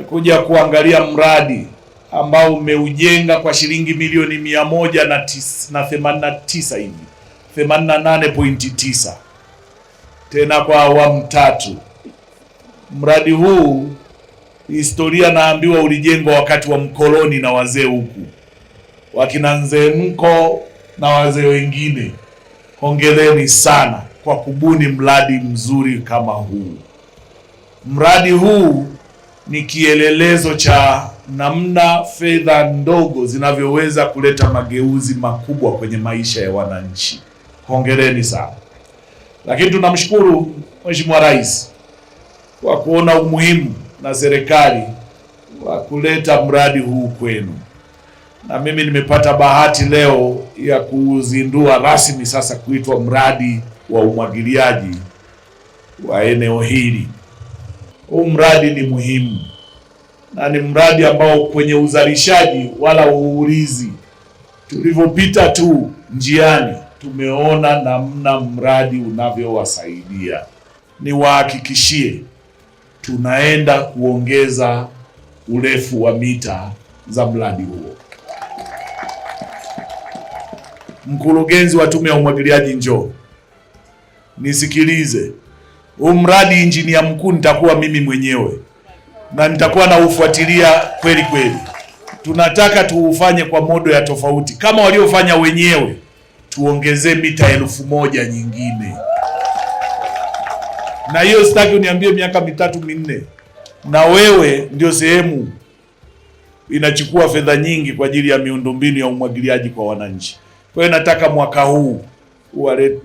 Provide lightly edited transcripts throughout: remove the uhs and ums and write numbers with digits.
kuja kuangalia mradi ambao umeujenga kwa shilingi milioni 189 hivi 88.9, tena kwa awamu 3. Mradi huu historia naambiwa ulijengwa wakati wa mkoloni na wazee huku wakina Nzemko na wazee wengine. Hongereni sana kwa kubuni mradi mzuri kama huu. Mradi huu ni kielelezo cha namna fedha ndogo zinavyoweza kuleta mageuzi makubwa kwenye maisha ya wananchi. Hongereni sana. Lakini tunamshukuru Mheshimiwa Rais kwa kuona umuhimu na serikali wa kuleta mradi huu kwenu, na mimi nimepata bahati leo ya kuzindua rasmi sasa kuitwa mradi wa umwagiliaji wa eneo hili. Huu mradi ni muhimu na ni mradi ambao kwenye uzalishaji wala uulizi. Tulivyopita tu njiani tumeona namna mradi unavyowasaidia. Niwahakikishie tunaenda kuongeza urefu wa mita za mradi huo. Mkurugenzi wa Tume ya Umwagiliaji, njoo nisikilize. Huu mradi injinia mkuu nitakuwa mimi mwenyewe na nitakuwa na ufuatilia kweli kweli. Tunataka tuufanye kwa modo ya tofauti kama waliofanya wenyewe, tuongezee mita 1000 nyingine. Na hiyo sitaki uniambie miaka 3-4, na wewe ndio sehemu inachukua fedha nyingi kwa ajili ya miundombinu ya umwagiliaji kwa wananchi. Kwa hiyo nataka mwaka huu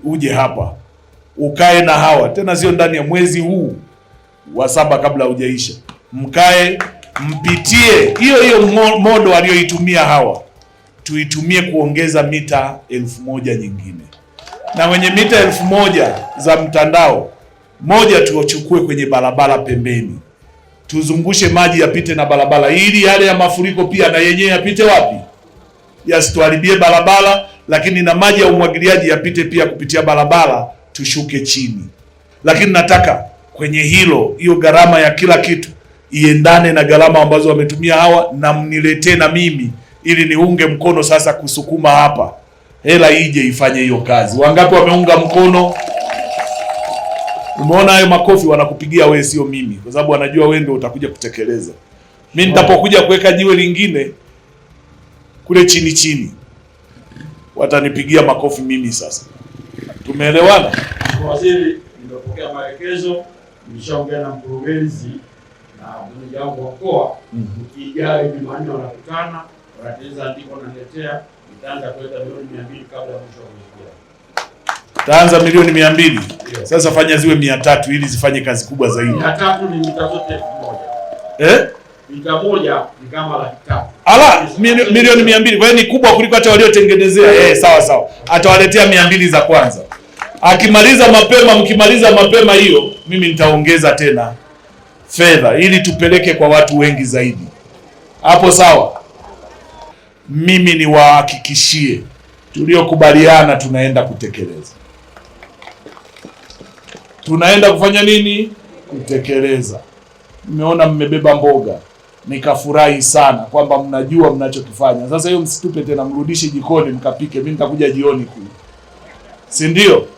uje hapa ukae na hawa, tena sio ndani ya mwezi huu wa 7 kabla hujaisha, mkae mpitie hiyo modo walioitumia hawa, tuitumie kuongeza mita 1000 nyingine. Na wenye mita 1000 za mtandao moja tuochukue kwenye barabara pembeni, tuzungushe maji yapite na barabara, ili yale ya mafuriko pia na yenyewe yapite wapi, yasituharibie barabara, lakini na maji ya umwagiliaji yapite pia kupitia barabara, tushuke chini. Lakini nataka kwenye hiyo gharama ya kila kitu iendane na gharama ambazo wametumia hawa, na mniletee na mimi ili niunge mkono sasa kusukuma hapa hela ije ifanye hiyo kazi. Wangapi wameunga mkono? Umeona hayo makofi wanakupigia wewe, sio mimi, kwa sababu wanajua wewe ndio utakuja kutekeleza. Mimi nitapokuja kuweka jiwe lingine kule chini watanipigia makofi mimi sasa. Tumeelewana? Waziri, nimepokea maelekezo, nimeshaongea na mkurugenzi na mwenye wangu wa mkoa. Ukijali Jumanne wanakutana, wanateza andiko naletea, nitaanza kuleta milioni 200 kabla ya mwisho wa mwezi. Taanza milioni 200. Sasa fanya ziwe 300 ili zifanye kazi kubwa zaidi. 300 ni mita zote 1000. Mita moja ni kama 300,000. Ala, milioni 200. Kwa hiyo ni kubwa kuliko hata waliotengenezea. Sawa. Atawaletea 200 za kwanza. Akimaliza mapema, mkimaliza mapema hiyo, mimi nitaongeza tena fedha ili tupeleke kwa watu wengi zaidi. Hapo sawa? Mimi niwahakikishie tuliokubaliana tunaenda kutekeleza. Tunaenda kufanya nini? Kutekeleza. Nimeona mmebeba mboga, nikafurahi sana kwamba mnajua mnachokifanya. Sasa hiyo msitupe tena, mrudishe jikoni mkapike. Mimi nitakuja jioni kule, si ndio?